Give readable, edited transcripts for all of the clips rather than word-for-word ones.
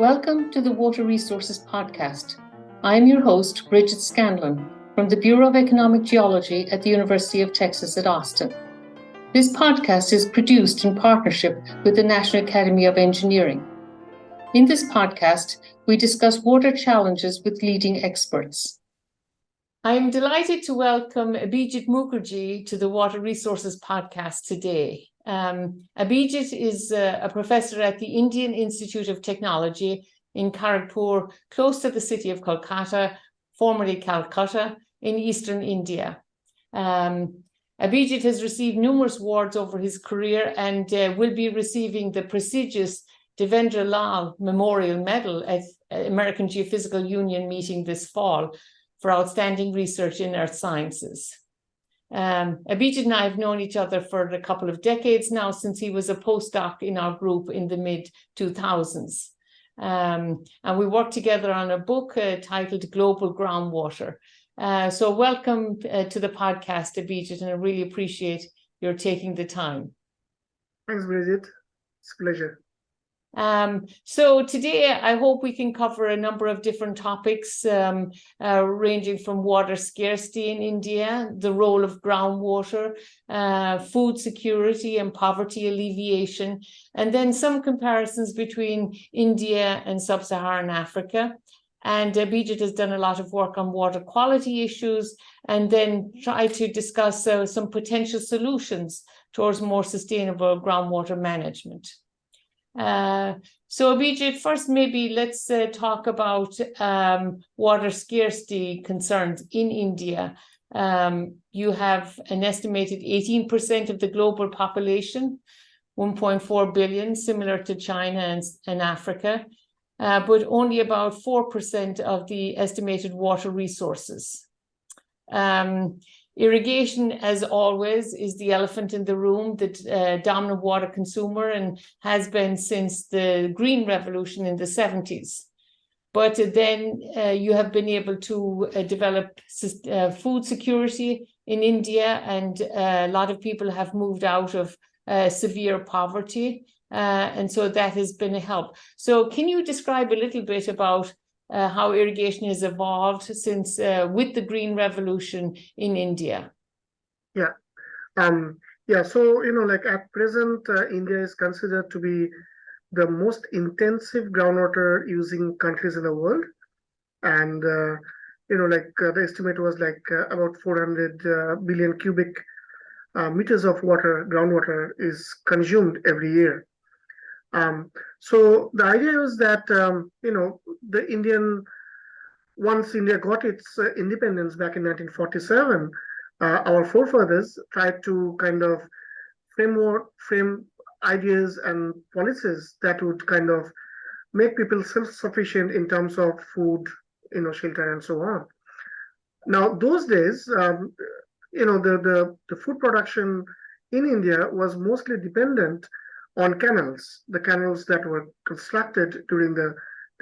Welcome to the Water Resources Podcast. I'm your host, Abhijit Scanlon, from the Bureau of Economic Geology at the University of Texas at Austin. This podcast is produced in partnership with the National Academy of Engineering. In this podcast, we discuss water challenges with leading experts. I'm delighted to welcome Abhijit Mukherjee to the Water Resources Podcast today. Abhijit is a professor at the Indian Institute of Technology in Kharagpur, close to the city of Kolkata, formerly Calcutta, in eastern India. Abhijit has received numerous awards over his career and will be receiving the prestigious Devendra Lal Memorial Medal at American Geophysical Union meeting this fall for outstanding research in earth sciences. Abhijit and I have known each other for a couple of decades now, since he was a postdoc in our group in the mid-2000s. And we worked together on a book titled Global Groundwater. So welcome to the podcast, Abhijit, and I really appreciate your taking the time. Thanks, Bridget. It's a pleasure. So today I hope we can cover a number of different topics, ranging from water scarcity in India, the role of groundwater, food security and poverty alleviation, and then some comparisons between India and sub-Saharan Africa. And Abhijit has done a lot of work on water quality issues, and then try to discuss some potential solutions towards more sustainable groundwater management. So Abhijit, first maybe let's talk about water scarcity concerns in India. You have an estimated 18% of the global population, 1.4 billion, similar to China and Africa, but only about 4% of the estimated water resources. Irrigation, as always, is the elephant in the room, the dominant water consumer, and has been since the Green Revolution in the 70s. But then you have been able to develop food security in India, and a lot of people have moved out of severe poverty, and so that has been a help. So can you describe a little bit about how irrigation has evolved since with the Green Revolution in India? Yeah. So, like at present, India is considered to be the most intensive groundwater using countries in the world. And, the estimate was about 400 billion cubic meters of water, groundwater, is consumed every year. So the idea is that, once India got its independence back in 1947, our forefathers tried to kind of frame ideas and policies that would kind of make people self-sufficient in terms of food, shelter, and so on. Now, those days, the food production in India was mostly dependent on canals, the canals that were constructed during the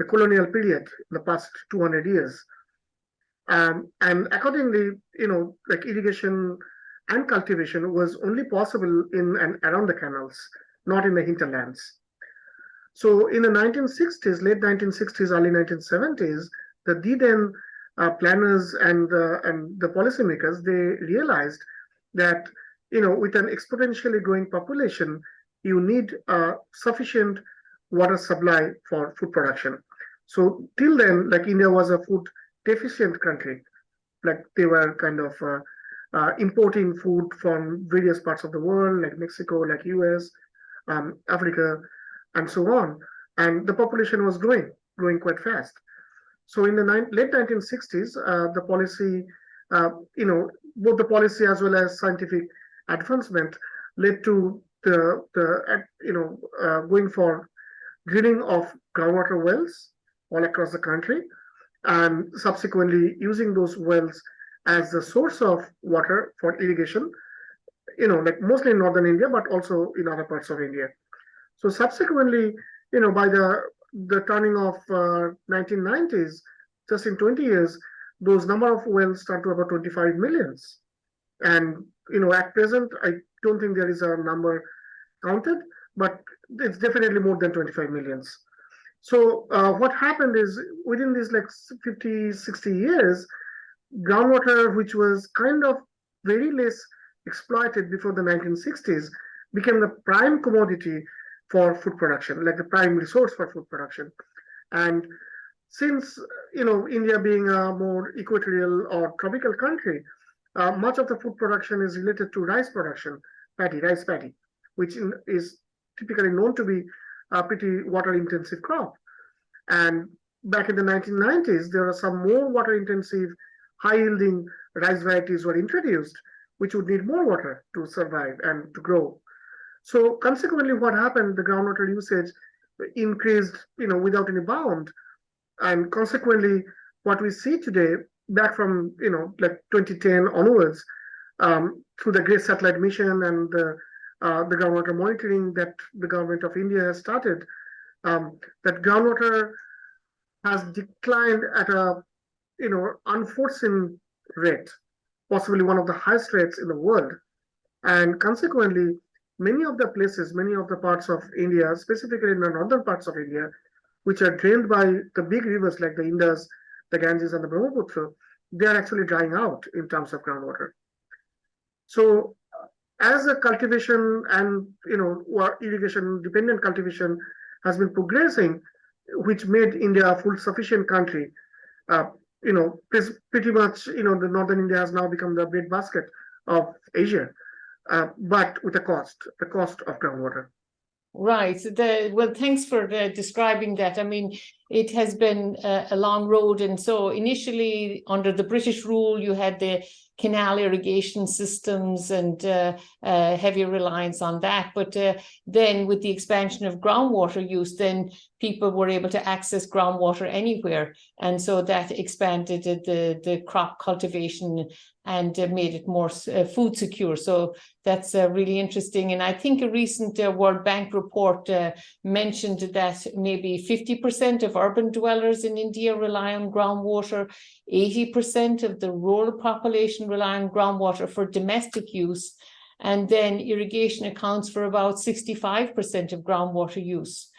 colonial period, the past 200 years. And accordingly, irrigation and cultivation was only possible in and around the canals, not in the hinterlands. So in the 1960s, late 1960s, early 1970s, the then planners and the policymakers, they realized that, with an exponentially growing population, you need sufficient water supply for food production. So till then, India was a food deficient country. They were kind of importing food from various parts of the world, like Mexico, like US, Africa, and so on. And the population was growing quite fast. So in the late 1960s, the policy, both the policy as well as scientific advancement led to going for drilling of groundwater wells all across the country, and subsequently using those wells as the source of water for irrigation, mostly in northern India, but also in other parts of India. So subsequently, by the turning of 1990s, just in 20 years, those number of wells start to about 25 millions. And, at present, I don't think there is a number counted, but it's definitely more than 25 millions. So what happened is within these like 50, 60 years, groundwater, which was kind of very less exploited before the 1960s, became the prime commodity for food production, like the prime resource for food production. And since India being a more equatorial or tropical country, much of the food production is related to rice production, rice paddy, which is typically known to be a pretty water intensive crop. And back in the 1990s, there are some more water intensive, high yielding rice varieties were introduced, which would need more water to survive and to grow. So consequently, what happened, the groundwater usage increased, without any bound. And consequently, what we see today, back from, like 2010 onwards, through the Great Satellite Mission and the groundwater monitoring that the government of India has started, that groundwater has declined at a unforeseen rate, possibly one of the highest rates in the world. And consequently, many of the places, many of the parts of India, specifically in the northern parts of India, which are drained by the big rivers like the Indus, the Ganges, and the Brahmaputra, they are actually drying out in terms of groundwater. So as a cultivation and irrigation dependent cultivation has been progressing, which made India a full sufficient country, pretty much the northern India has now become the breadbasket of Asia, but with the cost of groundwater. Right. Well, thanks for describing that. I mean, it has been a long road. And so initially, under the British rule, you had the canal irrigation systems and heavy reliance on that. But then with the expansion of groundwater use, then people were able to access groundwater anywhere. And so that expanded the crop cultivation and made it more food secure. So that's really interesting. And I think a recent World Bank report mentioned that maybe 50% of urban dwellers in India rely on groundwater, 80% of the rural population rely on groundwater for domestic use, and then irrigation accounts for about 65% of groundwater use.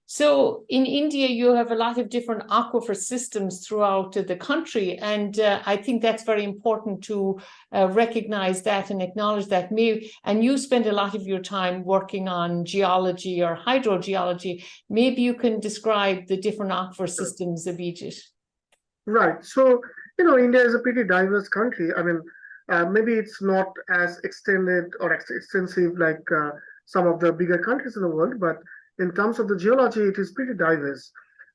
So in India, you have a lot of different aquifer systems throughout the country, and I think that's very important to recognize that and acknowledge that. And you spend a lot of your time working on geology or hydrogeology. Maybe you can describe the different aquifer systems, Abhijit. Right. So, India is a pretty diverse country. I mean, maybe it's not as extended or extensive like some of the bigger countries in the world, but in terms of the geology, it is pretty diverse.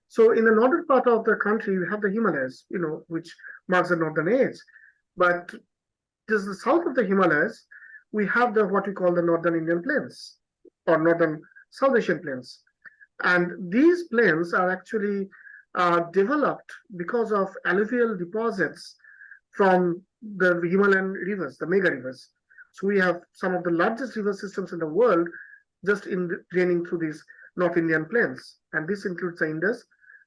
So in the northern part of the country, you have the Himalayas, which marks the northern edge. But just the south of the Himalayas, we have what we call the northern Indian plains or northern South Asian plains. And these plains are actually developed because of alluvial deposits from the Himalayan rivers, the mega rivers. So we have some of the largest river systems in the world just draining through these North Indian plains. And this includes the Indus,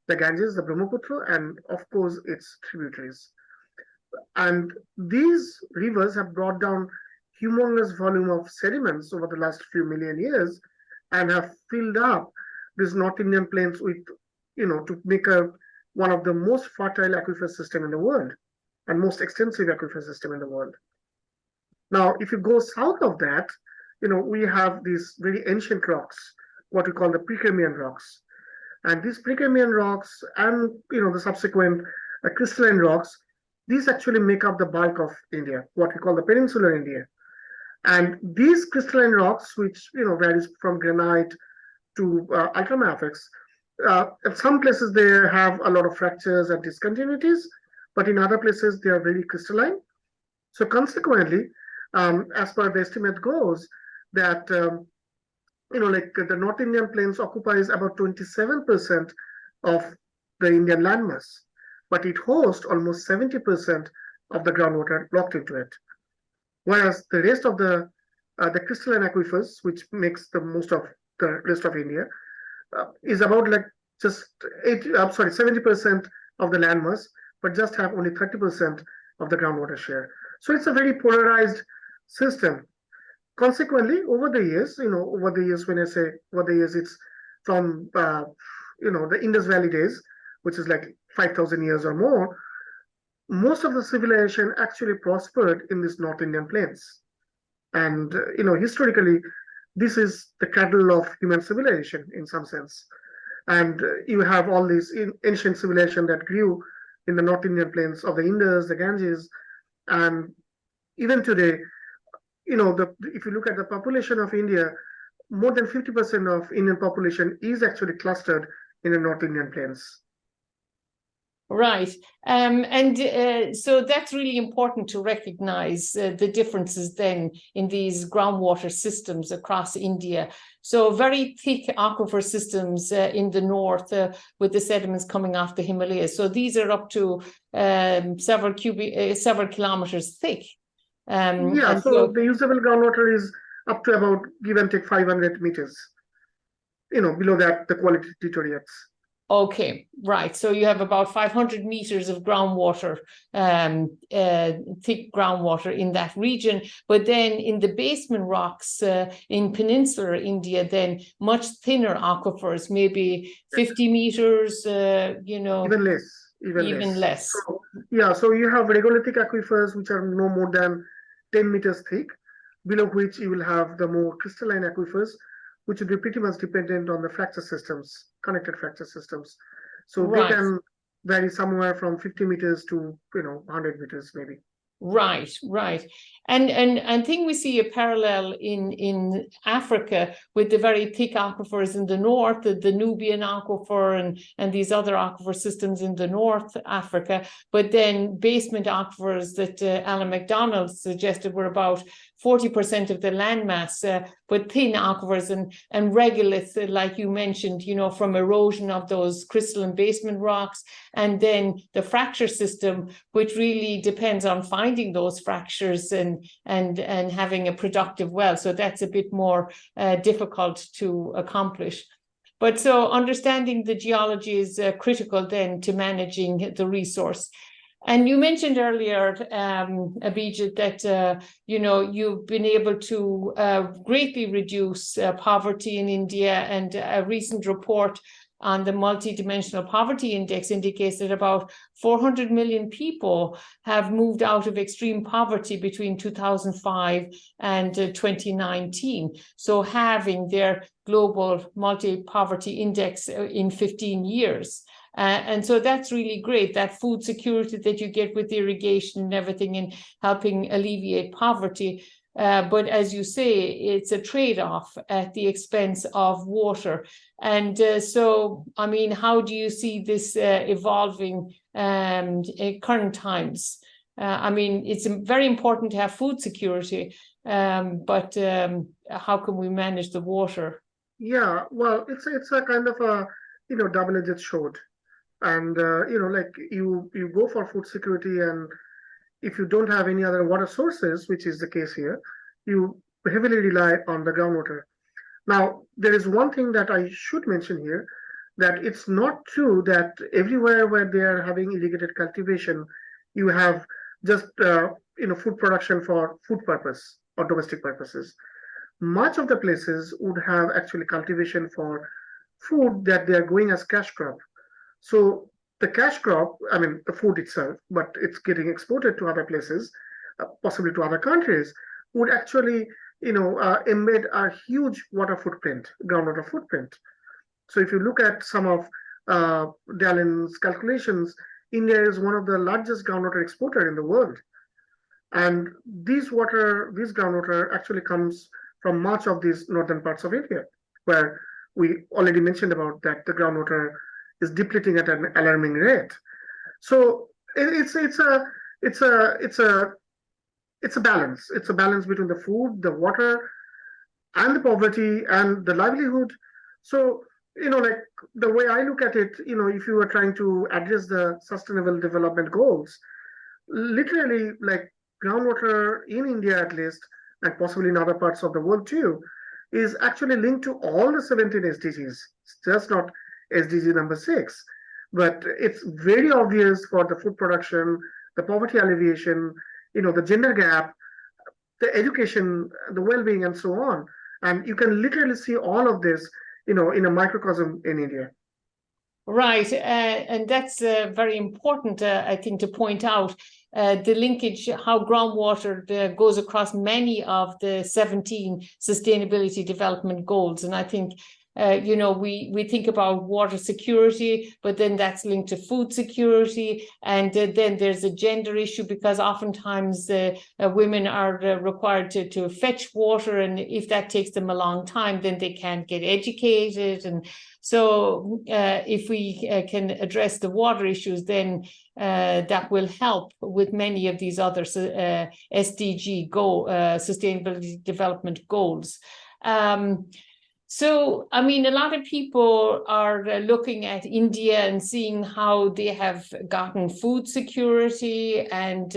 the Ganges, the Brahmaputra, and of course its tributaries. And these rivers have brought down humongous volume of sediments over the last few million years and have filled up these North Indian plains with, to make one of the most fertile aquifer system in the world and most extensive aquifer system in the world. Now, if you go south of that, we have these very ancient rocks, what we call the Precambrian rocks. And these Precambrian rocks and, the subsequent crystalline rocks, these actually make up the bulk of India, what we call the peninsular India. And these crystalline rocks, which, varies from granite to ultramafics, in some places they have a lot of fractures and discontinuities, but in other places they are very crystalline. So consequently, as per the estimate goes, that like the North Indian plains occupies about 27% of the Indian landmass, but it hosts almost 70% of the groundwater locked into it. Whereas the rest of the crystalline aquifers, which makes the most of the rest of India, is about like just 70% of the landmass, but just have only 30% of the groundwater share. So it's a very polarized system. Consequently, over the years, when I say over the years, it's from the Indus Valley days, which is like 5,000 years or more, most of the civilization actually prospered in these North Indian plains. And historically, this is the cradle of human civilization in some sense. And you have all these ancient civilization that grew in the North Indian plains of the Indus, the Ganges, and even today, if you look at the population of India, more than 50% of Indian population is actually clustered in the North Indian plains. Right. So that's really important to recognize the differences then in these groundwater systems across India. So very thick aquifer systems in the north with the sediments coming off the Himalayas. So these are up to several kilometers thick. So the usable groundwater is up to about, give and take, 500 meters. Below that, the quality deteriorates. Okay, right. So you have about 500 meters of groundwater, thick groundwater in that region. But then in the basement rocks in peninsular India, then much thinner aquifers, maybe 50 meters, Even less. Even less. So you have regolithic aquifers, which are no more than 10 meters thick, below which you will have the more crystalline aquifers, which will be pretty much dependent on the fracture systems, connected fracture systems. So they can vary somewhere from 50 meters to 100 meters maybe. Right. And I think we see a parallel in Africa with the very thick aquifers in the north, the Nubian aquifer and these other aquifer systems in the North Africa, but then basement aquifers that Alan MacDonald suggested were about 40% of the landmass, but thin aquifers and regolith, like you mentioned, from erosion of those crystalline basement rocks, and then the fracture system, which really depends on finding those fractures and having a productive well. So that's a bit more difficult to accomplish. But so understanding the geology is critical then to managing the resource. And you mentioned earlier, Abhijit, that you've been able to greatly reduce poverty in India, and a recent report on the multidimensional poverty index indicates that about 400 million people have moved out of extreme poverty between 2005 and 2019. So having their global multi-poverty index in 15 years. And so that's really great, that food security that you get with irrigation and everything and helping alleviate poverty. But as you say, it's a trade-off at the expense of water. And so, I mean, how do you see this evolving in current times? I mean, it's very important to have food security, but how can we manage the water? Yeah, well, it's a kind of a double-edged sword. And like you go for food security, and if you don't have any other water sources, which is the case here, you heavily rely on the groundwater. Now, there is one thing that I should mention here, that it's not true that everywhere where they are having irrigated cultivation, you have just food production for food purpose or domestic purposes. Much of the places would have actually cultivation for food that they are going as cash crop. So the cash crop, I mean, the food itself, but it's getting exported to other places, possibly to other countries, would actually, embed a huge water footprint, groundwater footprint. So if you look at some of Dallin's calculations, India is one of the largest groundwater exporter in the world. And this groundwater actually comes from much of these northern parts of India, where we already mentioned about that the groundwater is depleting at an alarming rate. So it's a balance. It's a balance between the food, the water, and the poverty and the livelihood. So like the way I look at it, if you are trying to address the sustainable development goals, literally like groundwater in India at least, and possibly in other parts of the world too, is actually linked to all the 17 SDGs. It's just not SDG number 6, but it's very obvious for the food production, the poverty alleviation, the gender gap, the education, the well-being, and so on. And you can literally see all of this in a microcosm in India. Right, and that's very important, I think, to point out the linkage, how groundwater goes across many of the 17 Sustainability Development Goals. And I think, we think about water security, but then that's linked to food security. And then there's a gender issue, because oftentimes women are required to fetch water. And if that takes them a long time, then they can't get educated. And so if we can address the water issues, then that will help with many of these other SDG Sustainability Development Goals. So, I mean, a lot of people are looking at India and seeing how they have gotten food security and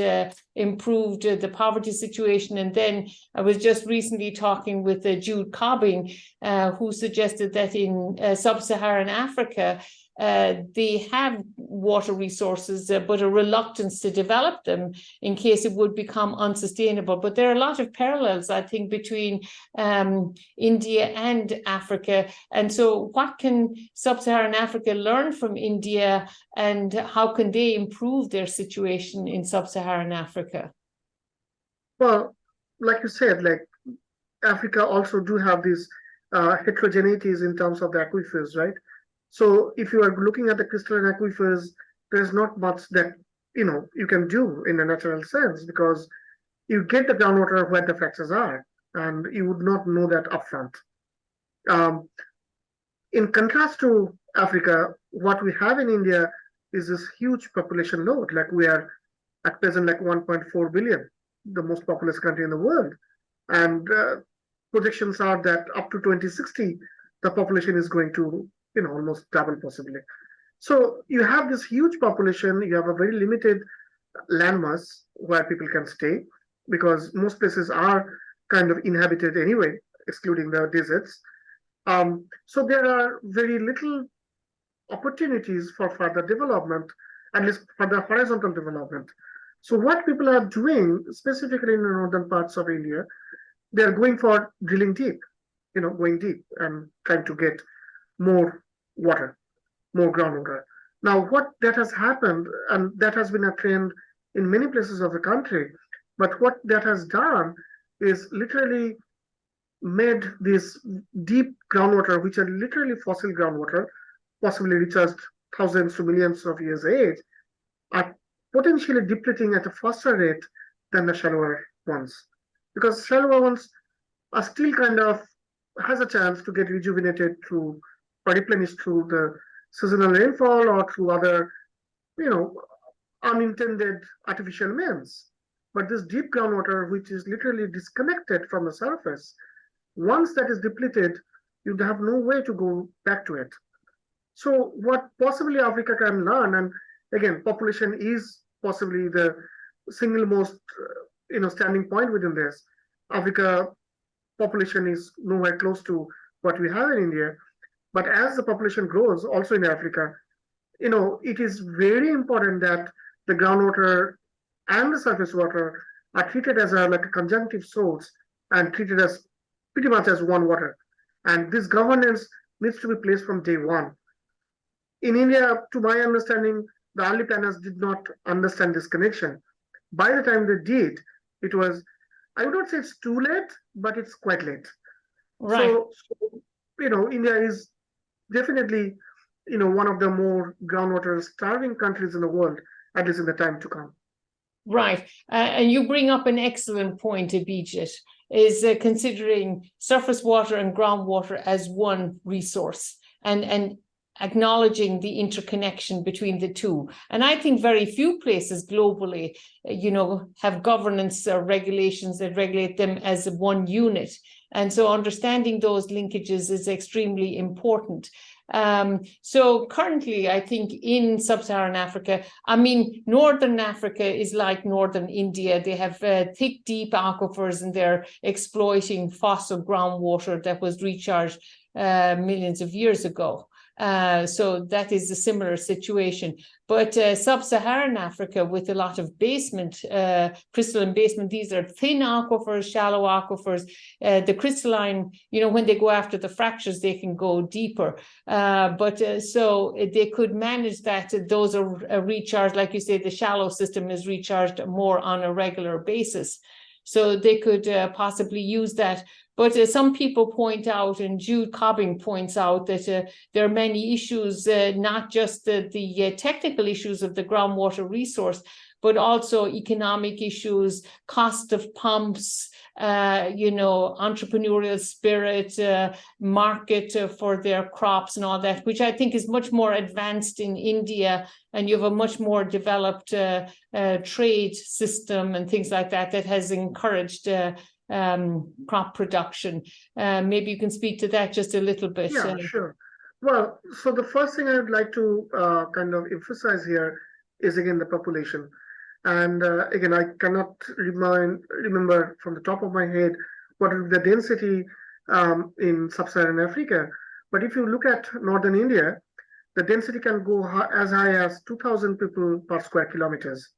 improved the poverty situation. And then I was just recently talking with Jude Cobbing, who suggested that in sub-Saharan Africa, they have water resources, but a reluctance to develop them in case it would become unsustainable. But there are a lot of parallels, I think, between India and Africa. And so what can sub-Saharan Africa learn from India, and how can they improve their situation in sub-Saharan Africa? Well, like you said, like Africa also do have these heterogeneities in terms of the aquifers, right? So if you are looking at the crystalline aquifers, there's not much that you can do in a natural sense, because you get the groundwater where the fractures are, and you would not know that upfront. In contrast to Africa, what we have in India is this huge population load. Like we are at present like 1.4 billion, the most populous country in the world, and projections are that up to 2060, the population is going to almost double possibly. So you have this huge population, you have a very limited landmass where people can stay, because most places are kind of inhabited anyway, excluding the deserts. So there are very little opportunities for further development, at least for the horizontal development. So what people are doing, specifically in the northern parts of India, they are going for drilling deep, going deep and trying to get more water, more groundwater. Now, what that has happened, and that has been a trend in many places of the country, but what that has done is literally made this deep groundwater, which are literally fossil groundwater, possibly recharged thousands to millions of years age, are potentially depleting at a faster rate than the shallower ones. Because shallower ones are still kind of has a chance to get rejuvenated through or replenished through the seasonal rainfall or through other, unintended artificial means. But this deep groundwater, which is literally disconnected from the surface, once that is depleted, you'd have no way to go back to it. So what possibly Africa can learn, and again, population is possibly the single most, standing point within this. Africa population is nowhere close to what we have in India. But as the population grows also in Africa, it is very important that the groundwater and the surface water are treated as like a conjunctive source and treated as pretty much as one water. And this governance needs to be placed from day one. In India, to my understanding, the early planners did not understand this connection. By the time they did, it was, I would not say it's too late, but it's quite late. Right. So India is definitely, one of the more groundwater starving countries in the world, at least in the time to come. Right. And you bring up an excellent point, Abhijit, is considering surface water and groundwater as one resource and acknowledging the interconnection between the two. And I think very few places globally, have governance or regulations that regulate them as one unit. And so understanding those linkages is extremely important. So currently, I think in sub-Saharan Africa, Northern Africa is like Northern India. They have thick, deep aquifers, and they're exploiting fossil groundwater that was recharged millions of years ago. So that is a similar situation. But sub-Saharan Africa, with a lot of basement, crystalline basement, these are thin aquifers, shallow aquifers. The crystalline, when they go after the fractures, they can go deeper. So they could manage that. Those are recharged, like you say, the shallow system is recharged more on a regular basis. So they could possibly use that. But some people point out, and Jude Cobbing points out, that there are many issues, not just the technical issues of the groundwater resource, but also economic issues, cost of pumps, entrepreneurial spirit, market for their crops and all that, which I think is much more advanced in India, and you have a much more developed trade system and things like that has encouraged crop production. Maybe you can speak to that just a little bit. Yeah, sure. Well, so the first thing I would like to kind of emphasize here is again the population. And again, I cannot remember from the top of my head what is the density in sub-Saharan Africa. But if you look at northern India, the density can go as high as 2,000 people per square kilometers.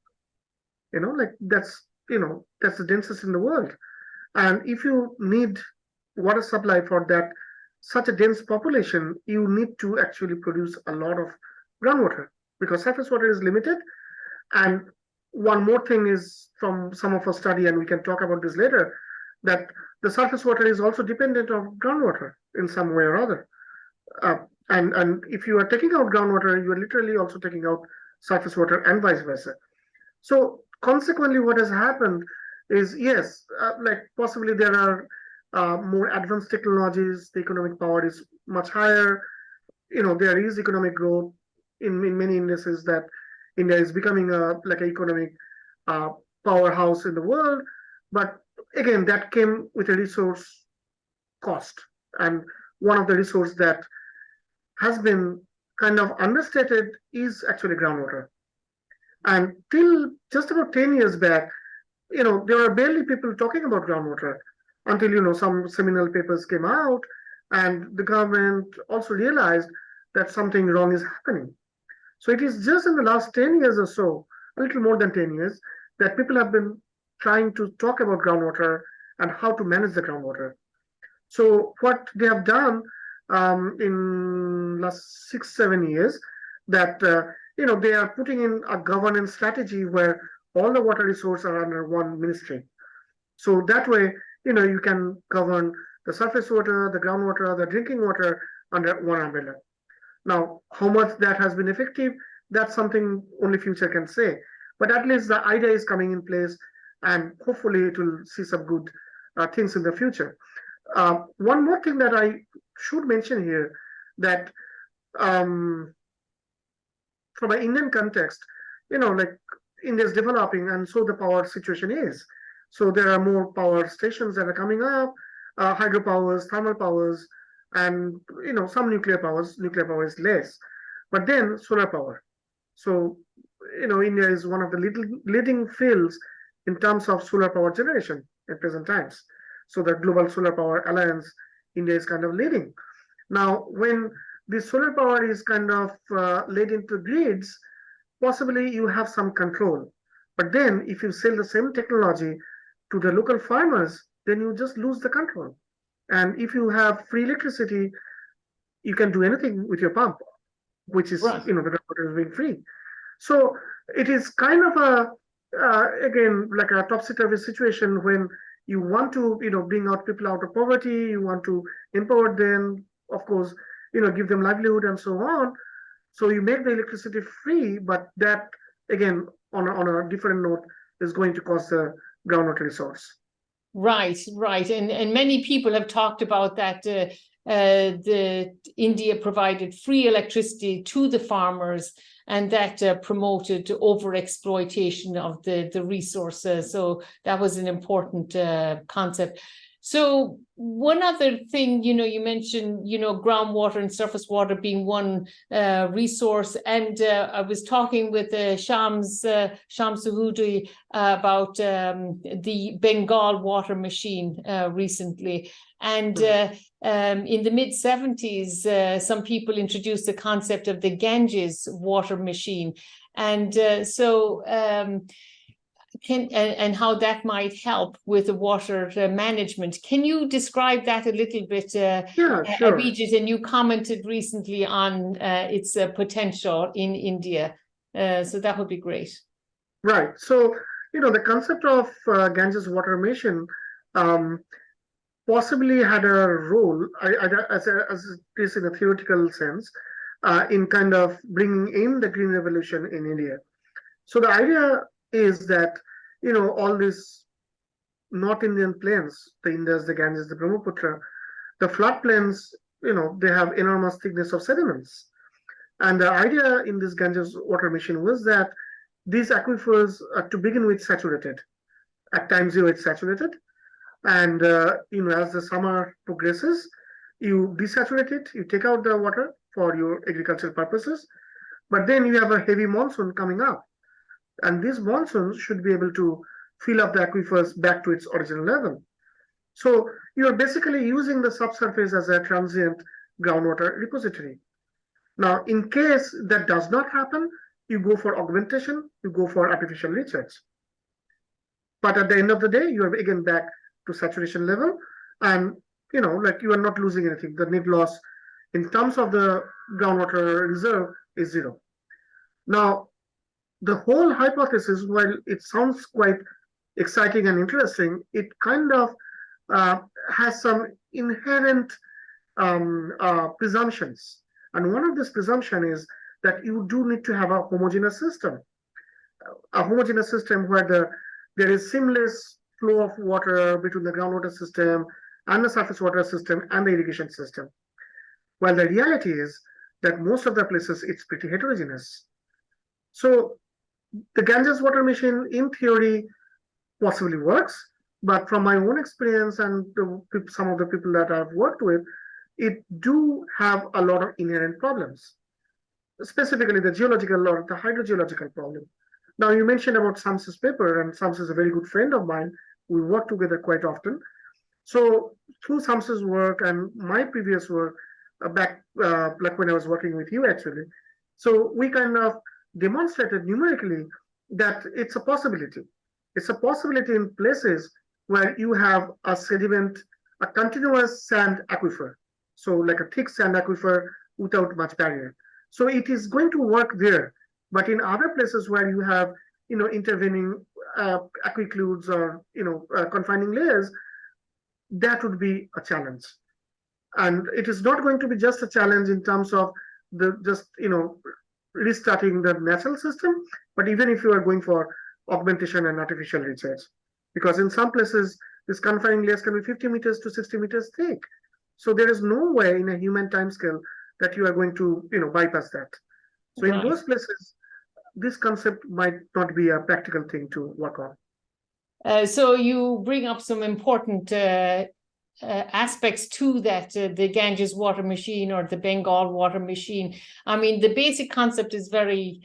That's the densest in the world. And if you need water supply for that, such a dense population, you need to actually produce a lot of groundwater because surface water is limited. And one more thing is from some of our study, and we can talk about this later, that the surface water is also dependent on groundwater in some way or other. And if you are taking out groundwater, you are literally also taking out surface water and vice versa. So consequently, what has happened is, yes, possibly there are more advanced technologies, the economic power is much higher. There is economic growth in many indices that India is becoming an economic powerhouse in the world. But again, that came with a resource cost. And one of the resources that has been kind of understated is actually groundwater. And till just about 10 years back, there were barely people talking about groundwater until, some seminal papers came out and the government also realized that something wrong is happening. So it is just in the last 10 years or so, a little more than 10 years, that people have been trying to talk about groundwater and how to manage the groundwater. So what they have done in last 6-7 years, that they are putting in a governance strategy where all the water resources are under one ministry. So that way, you can govern the surface water, the groundwater, the drinking water under one umbrella. Now, how much that has been effective, that's something only future can say. But at least the idea is coming in place, and hopefully it will see some good things in the future. One more thing that I should mention here, that from an Indian context, India is developing, and so the power situation is. So there are more power stations that are coming up, hydropowers, thermal powers, and some nuclear powers. Nuclear power is less, but then solar power. So India is one of the leading fields in terms of solar power generation at present times. So the Global Solar Power Alliance, India is kind of leading. Now, when this solar power is kind of laid into grids, possibly you have some control. But then if you sell the same technology to the local farmers, then you just lose the control. And if you have free electricity, you can do anything with your pump, which is, right. The groundwater is being free. So it is kind of again, like a topsy-turvy situation when you want to, bring out people out of poverty, you want to empower them, of course, give them livelihood and so on. So you make the electricity free, but that, again, on a different note, is going to cost the groundwater resource. Right. And many people have talked about that the India provided free electricity to the farmers, and that promoted overexploitation of the resources. So that was an important concept. So one other thing, you mentioned, groundwater and surface water being one resource. And I was talking with Shams Suhudi about the Bengal water machine recently. And in the mid-70s, some people introduced the concept of the Ganges water machine. And and how that might help with the water management. Can you describe that a little bit, Yeah, sure. Abhijit? And you commented recently on its potential in India. So that would be great. Right. So, the concept of Ganges water machine possibly had a role, as it is in a theoretical sense, in kind of bringing in the green revolution in India. So the idea is that, all these North Indian plains, the Indus, the Ganges, the Brahmaputra, the floodplains, they have enormous thickness of sediments. And the idea in this Ganges water machine was that these aquifers are to begin with saturated. At time zero, it's saturated. And, as the summer progresses, you desaturate it, you take out the water for your agricultural purposes, but then you have a heavy monsoon coming up. And these monsoons should be able to fill up the aquifers back to its original level. So you're basically using the subsurface as a transient groundwater repository. Now, in case that does not happen, you go for augmentation, you go for artificial recharge. But at the end of the day, you are again back to saturation level, and you are not losing anything. The net loss in terms of the groundwater reserve is zero. Now, the whole hypothesis, while it sounds quite exciting and interesting, it kind of has some inherent presumptions. And one of this presumption is that you do need to have a homogeneous system where there is seamless flow of water between the groundwater system and the surface water system and the irrigation system. While the reality is that most of the places it's pretty heterogeneous. So the Ganges water machine, in theory, possibly works, but from my own experience and some of the people that I've worked with, it do have a lot of inherent problems, specifically the geological or the hydrogeological problem. Now, you mentioned about Sams's paper, and Sams is a very good friend of mine. We work together quite often. So through Sams's work and my previous work, back like when I was working with you, actually, so we kind of demonstrated numerically that it's a possibility. It's a possibility in places where you have a sediment, a continuous sand aquifer. So like a thick sand aquifer without much barrier. So it is going to work there. But in other places where you have, intervening aquicludes or, confining layers, that would be a challenge. And it is not going to be just a challenge in terms of restarting the natural system, but even if you are going for augmentation and artificial recharge, because in some places this confining layers can be 50 meters to 60 meters thick. So there is no way in a human timescale that you are going to bypass that. So in those places, this concept might not be a practical thing to work on. So you bring up some important aspects to that, the Ganges water machine or the Bengal water machine. I mean, the basic concept is very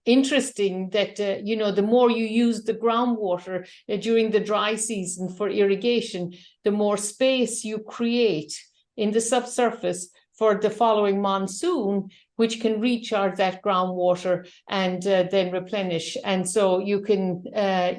interesting that, the more you use the groundwater during the dry season for irrigation, the more space you create in the subsurface for the following monsoon, which can recharge that groundwater and then replenish. And so you can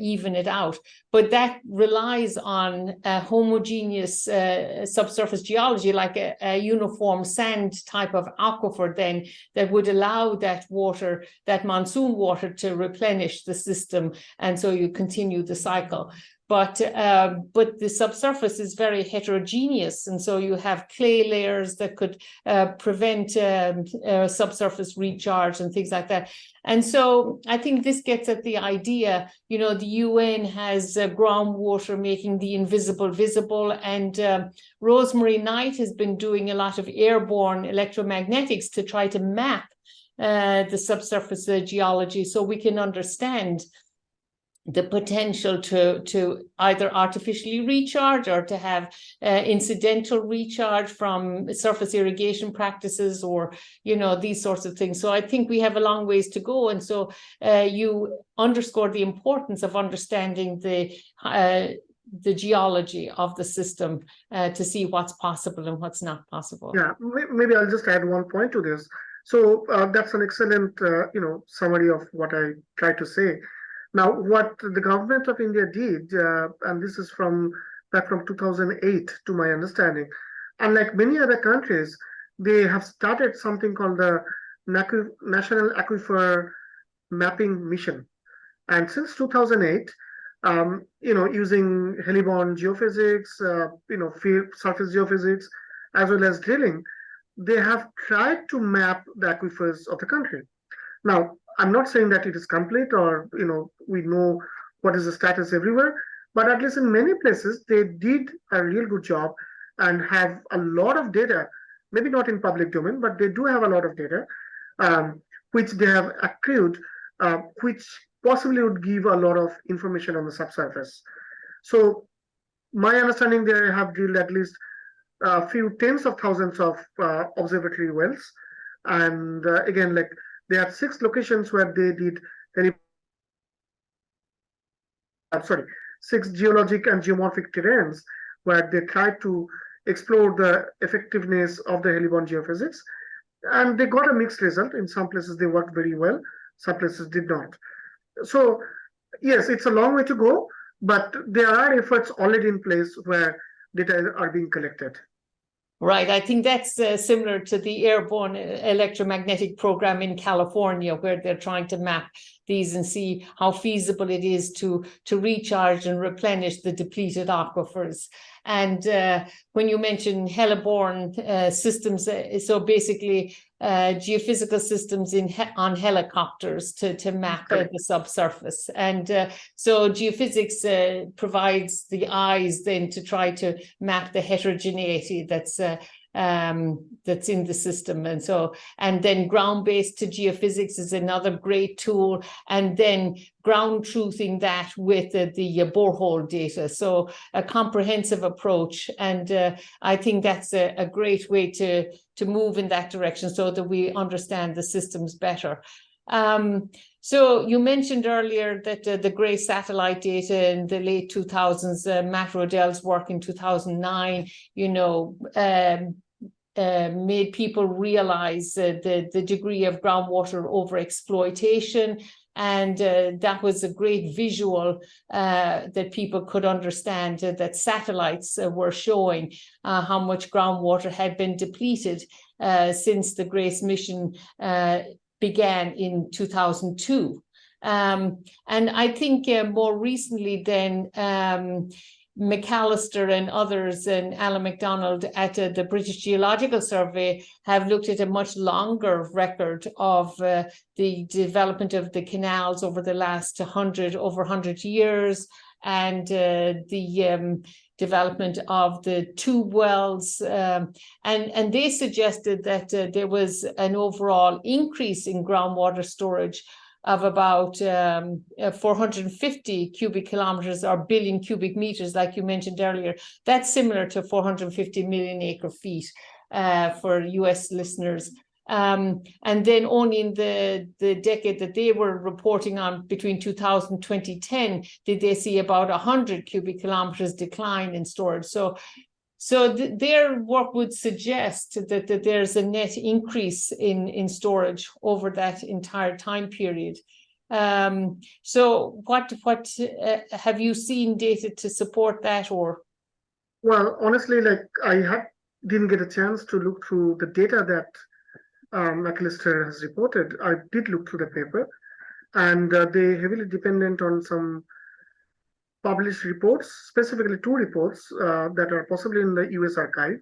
even it out. But that relies on a homogeneous subsurface geology, like a uniform sand type of aquifer then, that would allow that water, that monsoon water, to replenish the system. And so you continue the cycle. But the subsurface is very heterogeneous, and so you have clay layers that could prevent subsurface recharge and things like that. And so I think this gets at the idea, the UN has groundwater making the invisible visible, and Rosemary Knight has been doing a lot of airborne electromagnetics to try to map the subsurface geology so we can understand the potential to either artificially recharge or to have incidental recharge from surface irrigation practices, or these sorts of things. So I think we have a long ways to go, and so you underscore the importance of understanding the geology of the system to see what's possible and what's not possible. Yeah, maybe I'll just add one point to this. So that's an excellent summary of what I tried to say. Now, what the government of India did, and this is back from 2008, to my understanding, unlike many other countries, they have started something called the National Aquifer Mapping Mission. And since 2008, using heliborne geophysics, surface geophysics, as well as drilling, they have tried to map the aquifers of the country. Now, I'm not saying that it is complete, or we know what is the status everywhere, but at least in many places they did a real good job and have a lot of data, maybe not in public domain, but they do have a lot of data which they have accrued, which possibly would give a lot of information on the subsurface. So my understanding, they have drilled at least a few tens of thousands of observatory wells, and again, like, they have 6 locations where they did 6 geologic and geomorphic terrains where they tried to explore the effectiveness of the heliborne geophysics, and they got a mixed result. In some places they worked very well, some places did not. So yes, it's a long way to go, but there are efforts already in place where data are being collected. Right. I think that's similar to the airborne electromagnetic program in California, where they're trying to map these and see how feasible it is to recharge and replenish the depleted aquifers. And when you mention heliborne systems, so basically geophysical systems on helicopters to map the subsurface. And so geophysics provides the eyes then to try to map the heterogeneity that's in the system. And then ground-based to geophysics is another great tool, and then ground truthing that with the borehole data. So a comprehensive approach, and I think that's a great way to move in that direction so that we understand the systems better. So you mentioned earlier that the Gray satellite data in the late 2000s, Matt Rodell's work in 2009, made people realize the degree of groundwater overexploitation. And that was a great visual that people could understand, that satellites were showing how much groundwater had been depleted since the GRACE mission began in 2002. And I think more recently then, McAllister and others and Alan MacDonald at the British Geological Survey have looked at a much longer record of the development of the canals over the last over 100 years, and the development of the tube wells, and they suggested that there was an overall increase in groundwater storage of about 450 cubic kilometers or billion cubic meters, like you mentioned earlier. That's similar to 450 million acre feet for US listeners. And then only in the decade that they were reporting on, between 2000 and 2010, did they see about 100 cubic kilometers decline in storage. So their work would suggest that there's a net increase in storage over that entire time period. So what have you seen data to support that, or? Well, honestly, like, didn't get a chance to look through the data that McAllister has reported. I did look through the paper, and they heavily dependent on some published reports, specifically 2 reports that are possibly in the US archive,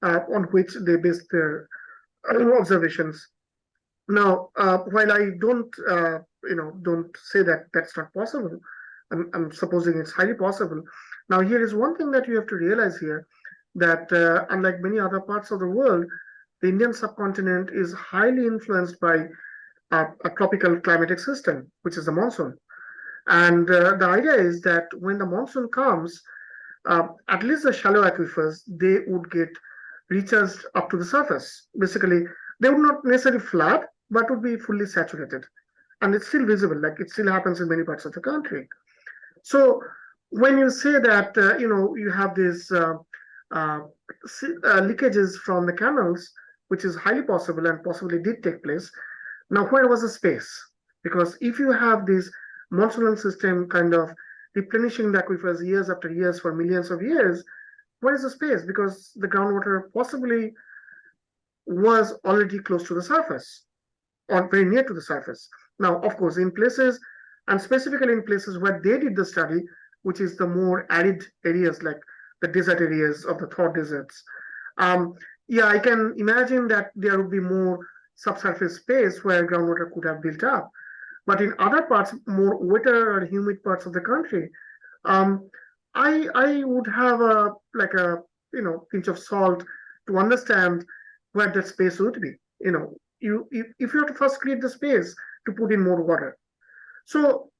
on which they based their observations. Now, while I don't say that that's not possible, I'm supposing it's highly possible. Now, here is one thing that you have to realize here, that unlike many other parts of the world, the Indian subcontinent is highly influenced by a tropical climatic system, which is the monsoon. And the idea is that when the monsoon comes, at least the shallow aquifers, they would get recharged up to the surface. Basically, they would not necessarily flood, but would be fully saturated. And it's still visible, like it still happens in many parts of the country. So when you say that, you have these leakages from the canals, which is highly possible and possibly did take place, now where was the space? Because if you have this monsoonal system kind of replenishing the aquifers years after years for millions of years, where is the space? Because the groundwater possibly was already close to the surface or very near to the surface. Now, of course, in places, and specifically in places where they did the study, which is the more arid areas like the desert areas of the Thor deserts, yeah, I can imagine that there would be more subsurface space where groundwater could have built up. But in other parts, more wetter or humid parts of the country, um, I would have a pinch of salt to understand where that space would be. If you have to first create the space to put in more water. So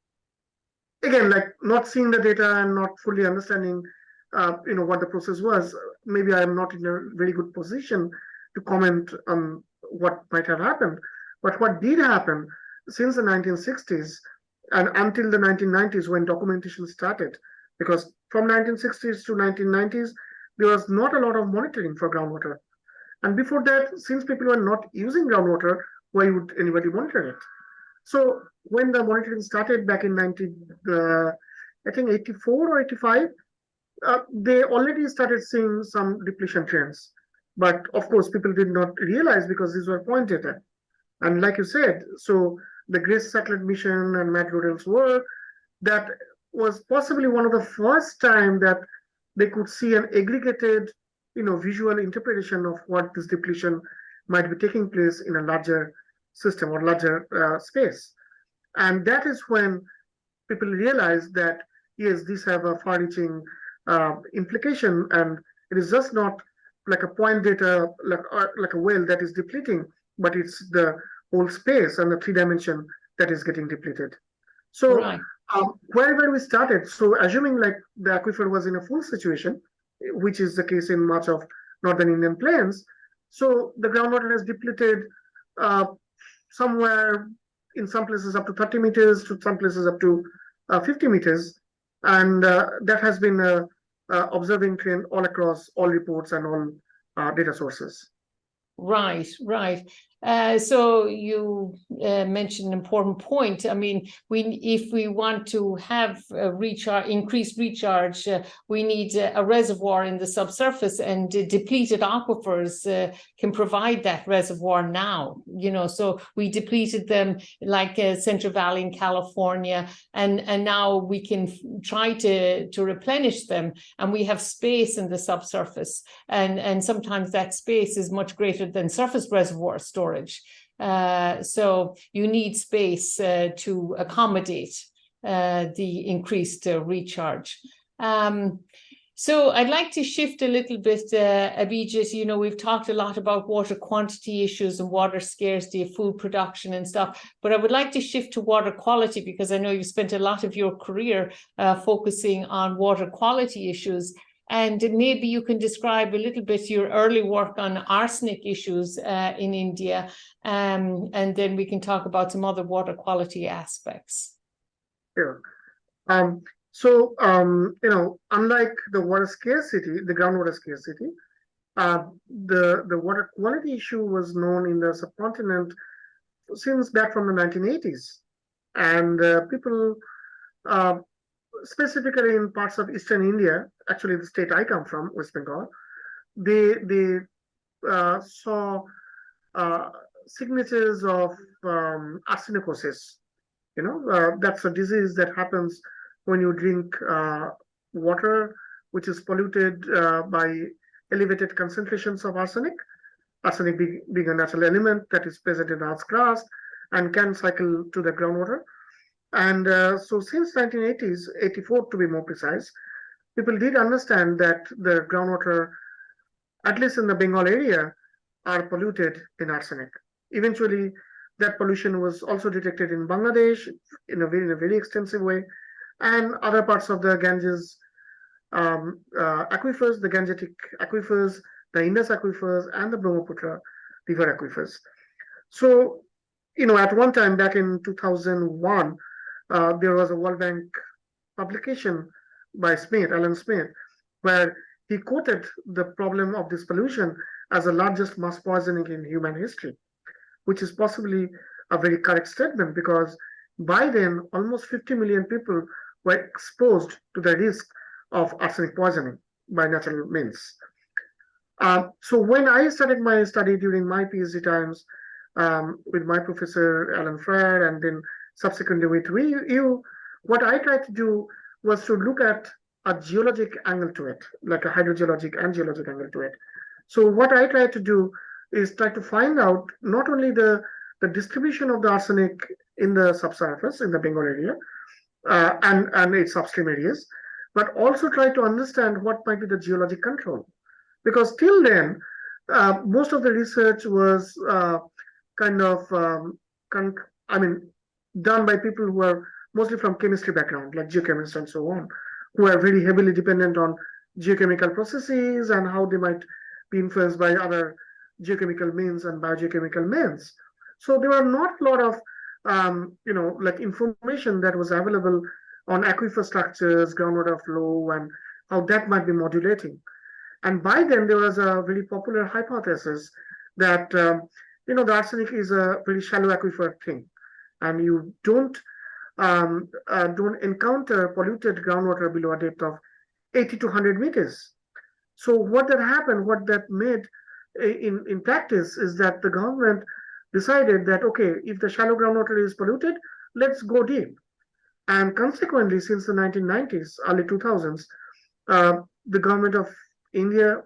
again, like not seeing the data and not fully understanding, what the process was, maybe I'm not in a very good position to comment on what might have happened. But what did happen since the 1960s and until the 1990s when documentation started, because from 1960s to 1990s, there was not a lot of monitoring for groundwater. And before that, since people were not using groundwater, why would anybody monitor it? So when the monitoring started back in I think 84 or 85, they already started seeing some depletion trends. But of course, people did not realize because these were point data. And like you said, so the Grace Satellite Mission and Matt Rodell's work, that was possibly one of the first time that they could see an aggregated, visual interpretation of what this depletion might be taking place in a larger system or larger space. And that is when people realize that, yes, these have a far-reaching implication, and it is just not like a point data, like a well that is depleting, but it's the whole space and the 3 dimension that is getting depleted. So Right. wherever we started, so assuming like the aquifer was in a full situation, which is the case in much of northern Indian plains, so the groundwater has depleted somewhere in some places up to 30 meters, to some places up to 50 meters. And that has been a observing trend all across all reports and all data sources. Right, right. So you mentioned an important point. I mean, if we want to have increased recharge, we need a reservoir in the subsurface, and depleted aquifers can provide that reservoir now. So we depleted them like Central Valley in California, and now we can try to replenish them, and we have space in the subsurface, and sometimes that space is much greater than surface reservoir storage. So you need space to accommodate the increased recharge. So I'd like to shift a little bit, Abhijit. We've talked a lot about water quantity issues and water scarcity, food production and stuff, but I would like to shift to water quality, because I know you've spent a lot of your career focusing on water quality issues. And maybe you can describe a little bit your early work on arsenic issues in India, and then we can talk about some other water quality aspects. Sure. Unlike the water scarcity, the groundwater scarcity, the water quality issue was known in the subcontinent since back from the 1980s. And people, specifically in parts of eastern India, actually the state I come from, West Bengal, they saw signatures of arsenicosis. That's a disease that happens when you drink water which is polluted by elevated concentrations of arsenic. Arsenic being a natural element that is present in Earth's crust and can cycle to the groundwater. And so since 1980s, 84 to be more precise, people did understand that the groundwater, at least in the Bengal area, are polluted in arsenic. Eventually, That pollution was also detected in Bangladesh in a very extensive way, and other parts of the Ganges aquifers, the Gangetic aquifers, the Indus aquifers, and the Brahmaputra river aquifers. So, at one time back in 2001, there was a World Bank publication by Alan Smith, where he quoted the problem of this pollution as the largest mass poisoning in human history, which is possibly a very correct statement because by then almost 50 million people were exposed to the risk of arsenic poisoning by natural means. So when I started my study during my PhD times with my professor Alan Frere and then subsequently with you, what I tried to do was to look at a geologic angle to it, like a hydrogeologic and geologic angle to it. So what I tried to do is try to find out not only the distribution of the arsenic in the subsurface, in the Bengal area, and its upstream areas, but also try to understand what might be the geologic control. Because till then, most of the research was done by people who are mostly from chemistry background, like geochemists and so on, who are very heavily dependent on geochemical processes and how they might be influenced by other geochemical means and biogeochemical means. So there were not a lot of information that was available on aquifer structures, groundwater flow, and how that might be modulating. And by then there was a very popular hypothesis that the arsenic is a very shallow aquifer thing, and you don't encounter polluted groundwater below a depth of 80 to 100 meters. So what that made in practice is that the government decided that, okay, if the shallow groundwater is polluted, let's go deep. And consequently, since the 1990s, early 2000s, the government of India,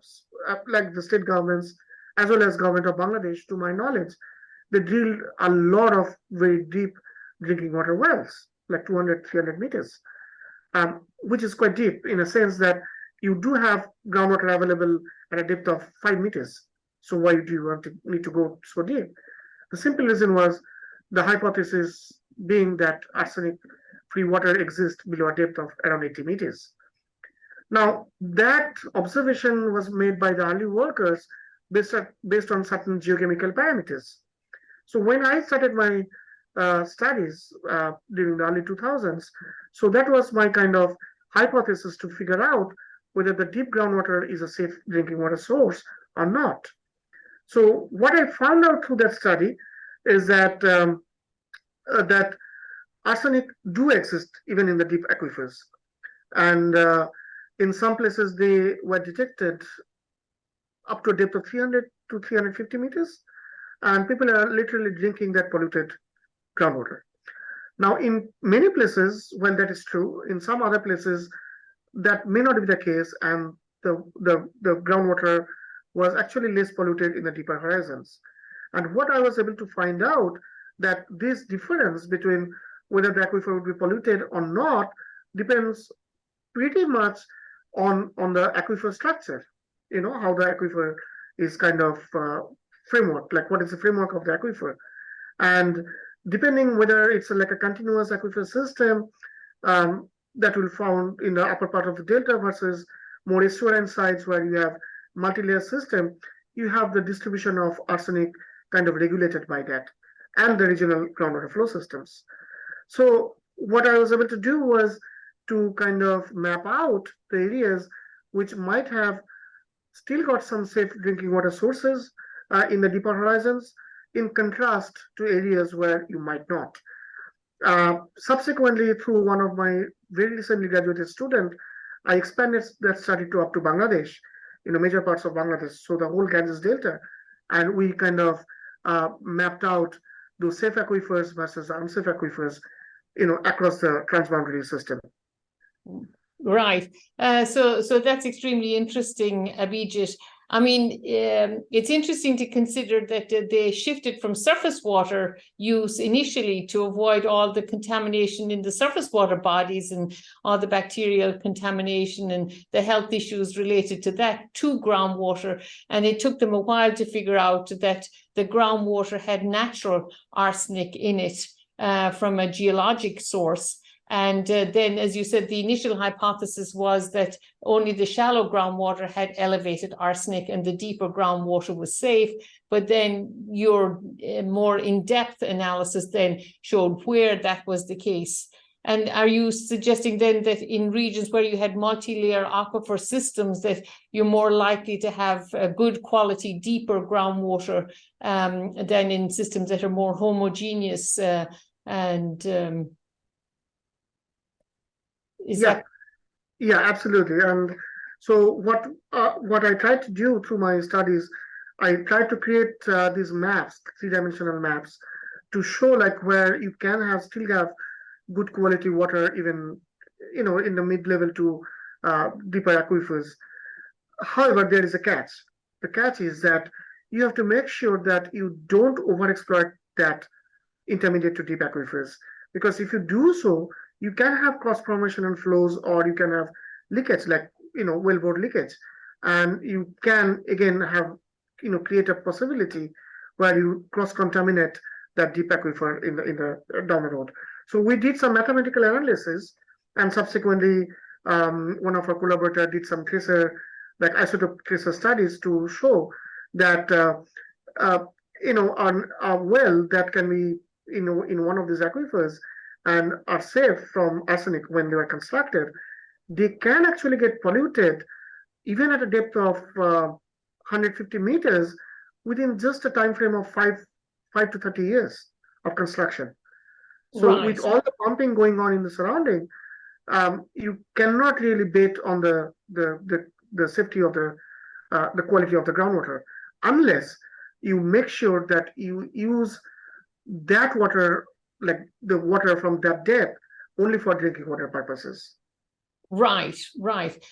like the state governments, as well as government of Bangladesh, to my knowledge, they drilled a lot of very deep drinking water wells, like 200, 300 meters, which is quite deep in a sense that you do have groundwater available at a depth of 5 meters. So why do you need to go so deep? The simple reason was the hypothesis being that arsenic-free water exists below a depth of around 80 meters. Now, that observation was made by the early workers based on certain geochemical parameters. So when I started my studies during the early 2000s, so that was my kind of hypothesis to figure out whether the deep groundwater is a safe drinking water source or not. So what I found out through that study is that that arsenic do exist even in the deep aquifers, and in some places they were detected up to a depth of 300 to 350 meters, and people are literally drinking that polluted groundwater. Now, in many places, when that is true, in some other places that may not be the case, and the groundwater was actually less polluted in the deeper horizons. And what I was able to find out that this difference between whether the aquifer would be polluted or not depends pretty much on the aquifer structure. How the aquifer is kind of framework, like what is the framework of the aquifer. And depending whether it's like a continuous aquifer system that will found in the upper part of the delta versus more estuarine sites where you have multi-layer system, you have the distribution of arsenic kind of regulated by that and the regional groundwater flow systems. So what I was able to do was to kind of map out the areas which might have still got some safe drinking water sources in the deeper horizons, in contrast to areas where you might not. Subsequently, through one of my very recently graduated student, I expanded that study to up to Bangladesh, major parts of Bangladesh, so the whole Ganges Delta, and we kind of mapped out those safe aquifers versus unsafe aquifers, across the transboundary system. Right. So that's extremely interesting, Abhijit. I mean, it's interesting to consider that they shifted from surface water use initially to avoid all the contamination in the surface water bodies and all the bacterial contamination and the health issues related to that to groundwater. And it took them a while to figure out that the groundwater had natural arsenic in it from a geologic source. And then, as you said, the initial hypothesis was that only the shallow groundwater had elevated arsenic and the deeper groundwater was safe. But then your more in-depth analysis then showed where that was the case. And are you suggesting then that in regions where you had multi-layer aquifer systems that you're more likely to have a good quality, deeper groundwater than in systems that are more homogeneous Yeah, absolutely. And so what I tried to do through my studies, I tried to create these maps, three-dimensional maps, to show like where you can still have good quality water, even in the mid-level to deeper aquifers. However, there is a catch. The catch is that you have to make sure that you don't overexploit that intermediate to deep aquifers, because if you do so, you can have cross-formation and flows, or you can have leakage, like wellbore leakage, and you can again have create a possibility where you cross-contaminate that deep aquifer in the down the road. So we did some mathematical analysis, and subsequently one of our collaborators did some isotope tracer studies to show that on a well that can be in one of these aquifers and are safe from arsenic when they are constructed, they can actually get polluted even at a depth of 150 meters within just a time frame of 5 to 30 years of construction. So with all the pumping going on in the surrounding, you cannot really bet on the safety of the quality of the groundwater unless you make sure that you use that water, like the water from that depth, only for drinking water purposes. Right.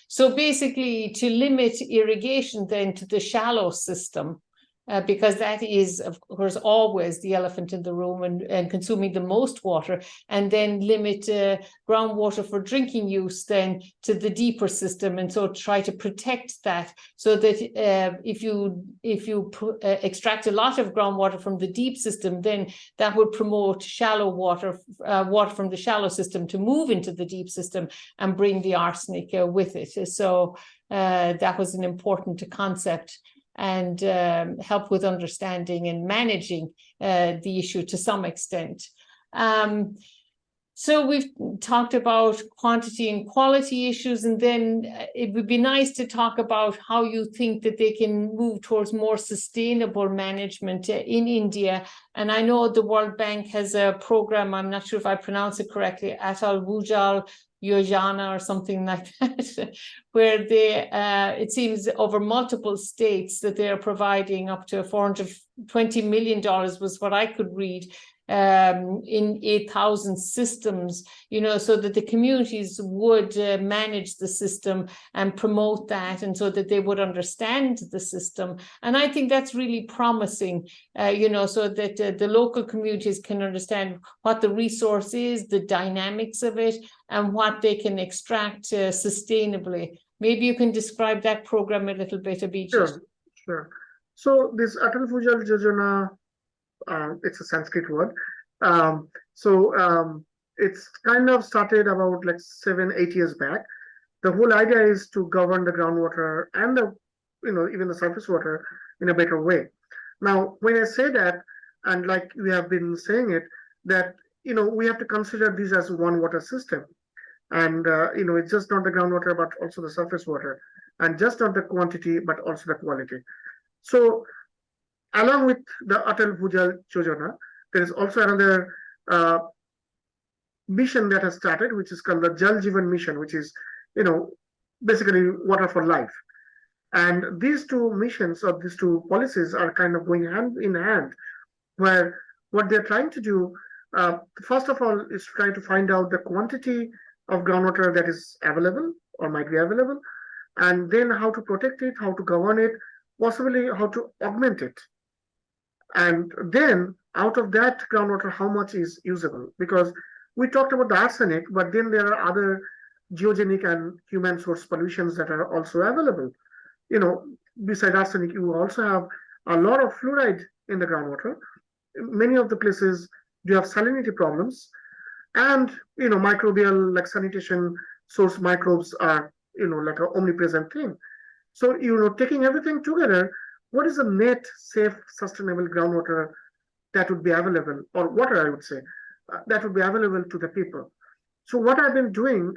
So basically to limit irrigation then to the shallow system, because that is, of course, always the elephant in the room and consuming the most water, and then limit groundwater for drinking use then to the deeper system, and so try to protect that so that if you extract a lot of groundwater from the deep system, then that would promote shallow water from the shallow system to move into the deep system and bring the arsenic with it. So that was an important concept, and help with understanding and managing the issue to some extent. So we've talked about quantity and quality issues, and then it would be nice to talk about how you think that they can move towards more sustainable management in India. And I know the World Bank has a program, I'm not sure if I pronounce it correctly, Atal Bhujal Yojana or something like that, where they, it seems over multiple states that they are providing up to $420 million was what I could read, in 8,000 systems, so that the communities would manage the system and promote that, and so that they would understand the system. And I think that's really promising, so that the local communities can understand what the resource is, the dynamics of it, and what they can extract sustainably. Maybe you can describe that program a little bit, Abhijit. Sure. So this Atal Bhujal Yojana, it's a Sanskrit word. It's kind of started about like 7-8 years back. The whole idea is to govern the groundwater and even the surface water in a better way. Now, when I say that, and like we have been saying it, that we have to consider these as one water system, and it's just not the groundwater but also the surface water, and just not the quantity but also the quality. So along with the Atal Bhujal Yojana, there is also another mission that has started, which is called the Jal Jeevan Mission, which is, basically water for life. And these two missions or these two policies are kind of going hand in hand, where what they're trying to do, first of all, is trying to find out the quantity of groundwater that is available or might be available, and then how to protect it, how to govern it, possibly how to augment it. And then out of that groundwater, how much is usable? Because we talked about the arsenic, but then there are other geogenic and human source pollutions that are also available. You know, beside arsenic, you also have a lot of fluoride in the groundwater. Many of the places do have salinity problems, and microbial like sanitation source microbes are like an omnipresent thing. So taking everything together, what is the net safe sustainable groundwater that would be available, or water I would say, that would be available to the people? So what I've been doing,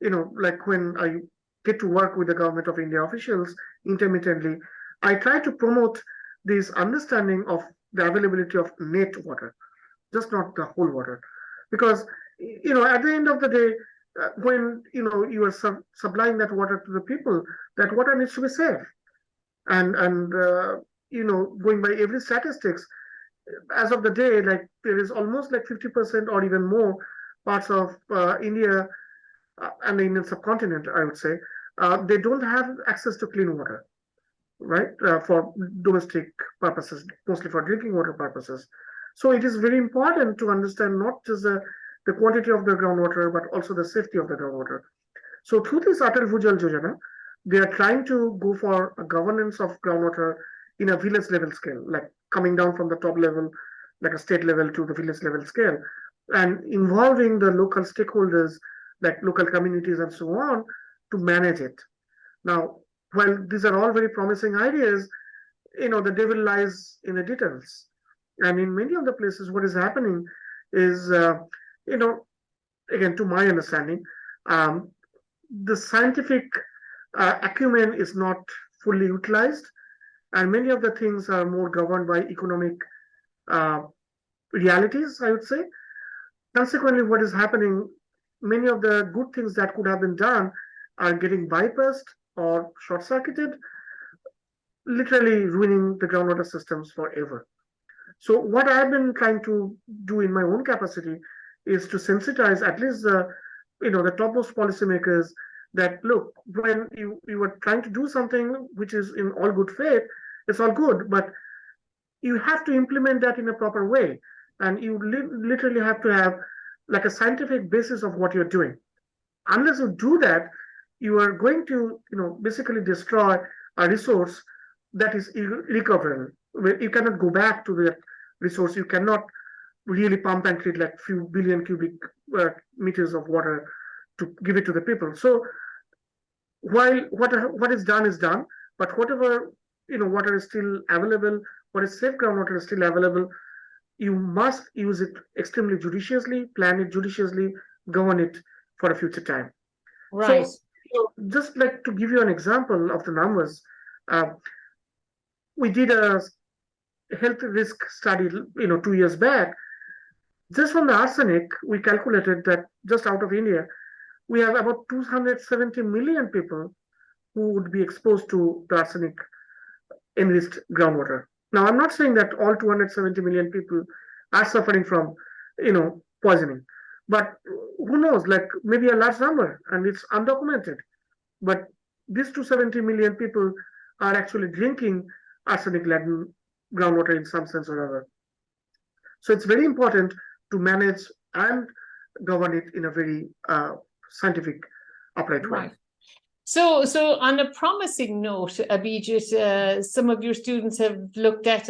like when I get to work with the government of India officials intermittently, I try to promote this understanding of the availability of net water, just not the whole water. Because at the end of the day, when you are supplying that water to the people, that water needs to be safe. And going by every statistics, as of the day, like there is almost like 50% or even more parts of India and the Indian subcontinent, I would say, they don't have access to clean water, right? For domestic purposes, mostly for drinking water purposes. So it is very important to understand not just the quantity of the groundwater, but also the safety of the groundwater. So through this Atal Bhujal Yojana, they are trying to go for a governance of groundwater in a village level scale, like coming down from the top level, like a state level to the village level scale, and involving the local stakeholders, like local communities and so on, to manage it. Now, while these are all very promising ideas, the devil lies in the details. And in many of the places, what is happening is, again, to my understanding, um, the scientific acumen is not fully utilized, and many of the things are more governed by economic uh, realities, I would say. Consequently, what is happening, many of the good things that could have been done are getting bypassed or short circuited, literally ruining the groundwater systems forever. So, what I've been trying to do in my own capacity is to sensitize at least the topmost policymakers that look, when you are trying to do something which is in all good faith, it's all good, but you have to implement that in a proper way, and you literally have to have like a scientific basis of what you're doing. Unless you do that, you are going to basically destroy a resource that is irrecoverable. You cannot go back to that resource. You cannot really pump and treat like few billion cubic meters of water to give it to the people. So while what is done, but whatever water is still available, what is safe groundwater is still available, you must use it extremely judiciously, plan it judiciously, govern it for a future time. Right. So just like to give you an example of the numbers, we did a health risk study 2 years back. Just from the arsenic, we calculated that just out of India, we have about 270 million people who would be exposed to the arsenic enriched groundwater. Now, I'm not saying that all 270 million people are suffering from, poisoning, but who knows? Like maybe a large number, and it's undocumented. But these 270 million people are actually drinking arsenic-laden groundwater in some sense or other. So it's very important to manage and govern it in a very scientific, upright way. Right. So on a promising note, Abhijit, some of your students have looked at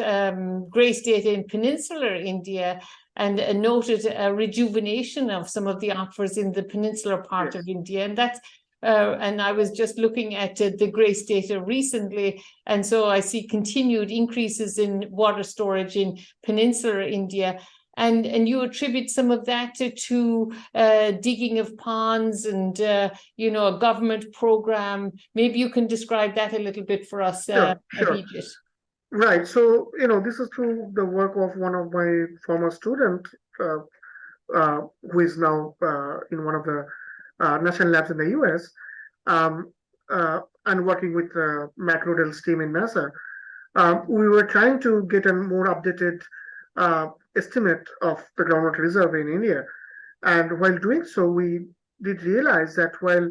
GRACE data in peninsular India and noted a rejuvenation of some of the aquifers in the peninsular part of India. And that's and I was just looking at the GRACE data recently, and so I see continued increases in water storage in peninsular India. And you attribute some of that to digging of ponds and a government program. Maybe you can describe that a little bit for us, Abhijit. Right. So this is through the work of one of my former students, who is now in one of the national labs in the US, and working with Matt Rodell's team in NASA. We were trying to get a more updated estimate of the groundwater reserve in India. And while doing so, we did realize that while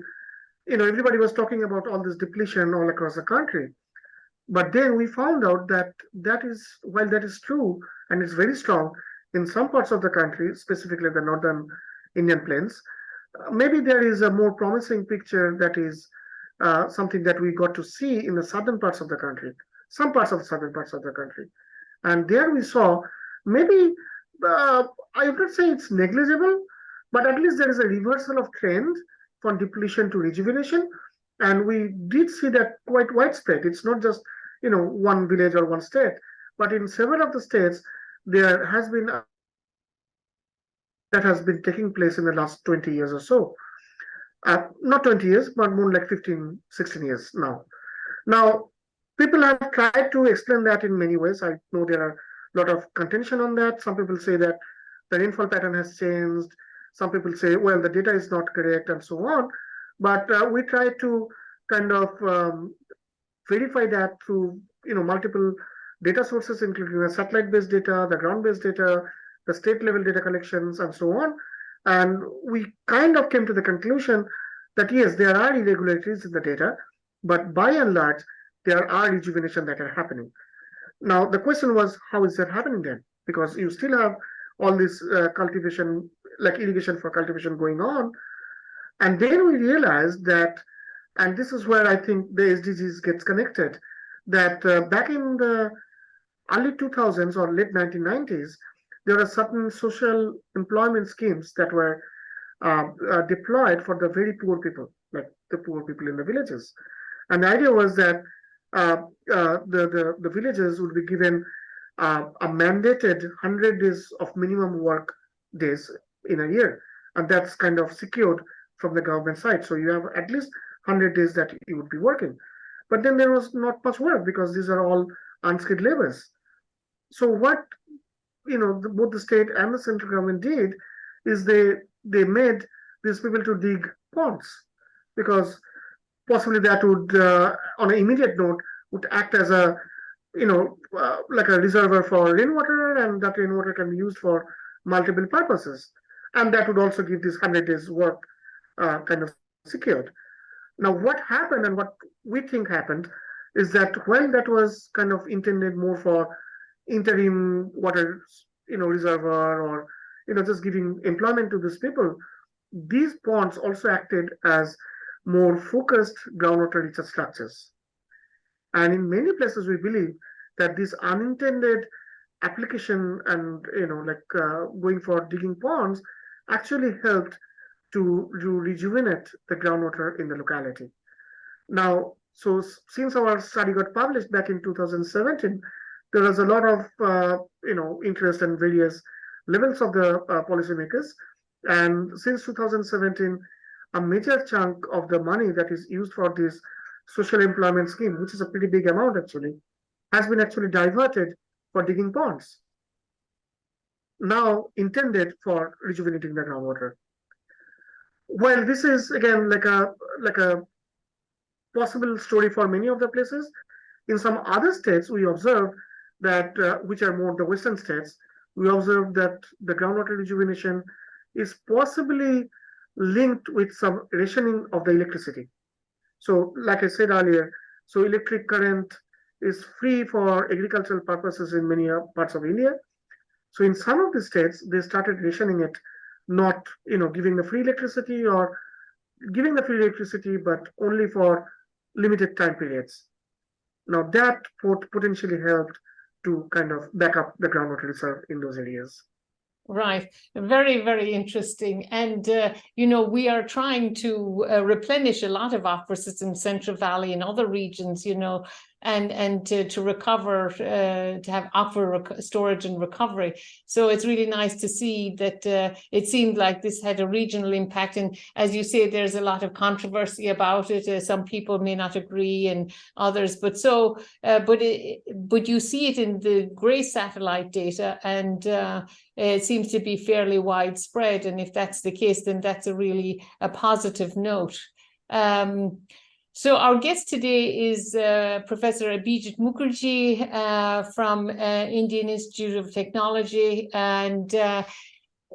everybody was talking about all this depletion all across the country, But then we found out that while that is true and it's very strong in some parts of the country, specifically the northern Indian plains, maybe there is a more promising picture that is something that we got to see in the southern parts of the country, some parts of the southern parts of the country. And there we saw maybe, I would not say it's negligible, but at least there is a reversal of trend from depletion to rejuvenation. And we did see that quite widespread. It's not just, one village or one state, but in several of the states, there has been that has been taking place in the last 20 years or so. Not 20 years, but more like 15, 16 years now. Now, people have tried to explain that in many ways. I know there are a lot of contention on that. Some people say that the rainfall pattern has changed. Some people say, well, the data is not correct and so on. But we try to kind of verify that through multiple data sources, including the satellite-based data, the ground-based data, the state-level data collections, and so on. And we kind of came to the conclusion that yes, there are irregularities in the data, but by and large, there are rejuvenation that are happening. Now, the question was, how is that happening then? Because you still have all this cultivation, like irrigation for cultivation going on. And then we realized that, and this is where I think the SDGs gets connected, that back in the early 2000s or late 1990s, there are certain social employment schemes that were deployed for the very poor people, like the poor people in the villages. And the idea was that the villages would be given a mandated 100 days of minimum work days in a year. And that's kind of secured from the government side. So you have at least 100 days that you would be working. But then there was not much work because these are all unskilled laborers. So what both the state and the central government did is they made these people to dig ponds, because possibly that would, on an immediate note, would act as a, like a reservoir for rainwater, and that rainwater can be used for multiple purposes. And that would also give this 100 days work kind of secured. Now, what happened and what we think happened is that when that was kind of intended more for interim water, reservoir, or, just giving employment to these people, these ponds also acted as more focused groundwater recharge structures. And in many places, we believe that this unintended application and, going for digging ponds actually helped to rejuvenate the groundwater in the locality. Now, so since our study got published back in 2017, there was a lot of interest in various levels of the policymakers. And since 2017, a major chunk of the money that is used for this social employment scheme, which is a pretty big amount actually, has been actually diverted for digging ponds, now intended for rejuvenating the groundwater. Well, this is again like a possible story for many of the places. In some other states, we observe that, which are more the western states, we observe that the groundwater rejuvenation is possibly linked with some rationing of the electricity. So, like I said earlier, so electric current is free for agricultural purposes in many parts of India. So, in some of the states, they started rationing it, not giving the free electricity, or giving the free electricity, but only for limited time periods. Now, that potentially helped to kind of back up the groundwater reserve in those areas. Right. Very, very interesting. And, we are trying to replenish a lot of aquifers in Central Valley and other regions, and to recover, to have aquifer storage and recovery. So it's really nice to see that it seemed like this had a regional impact. And as you say, there's a lot of controversy about it. Some people may not agree and others, but you see it in the grey satellite data, and it seems to be fairly widespread. And if that's the case, then that's a positive note. So our guest today is Professor Abhijit Mukherjee from Indian Institute of Technology, and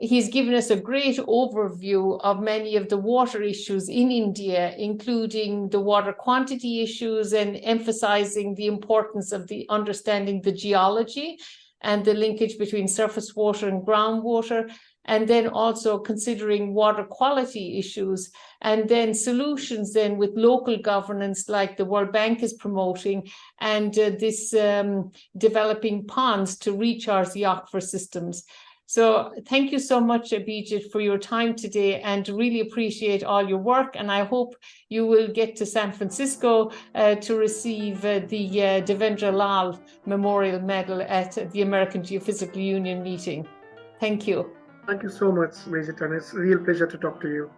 he's given us a great overview of many of the water issues in India, including the water quantity issues, and emphasizing the importance of understanding the geology and the linkage between surface water and groundwater, and then also considering water quality issues, and then solutions then with local governance like the World Bank is promoting, and this developing ponds to recharge the aquifer systems. So thank you so much, Abhijit, for your time today, and really appreciate all your work. And I hope you will get to San Francisco to receive the Devendra Lal Memorial Medal at the American Geophysical Union meeting. Thank you. Thank you so much, Abhijit, and it's a real pleasure to talk to you.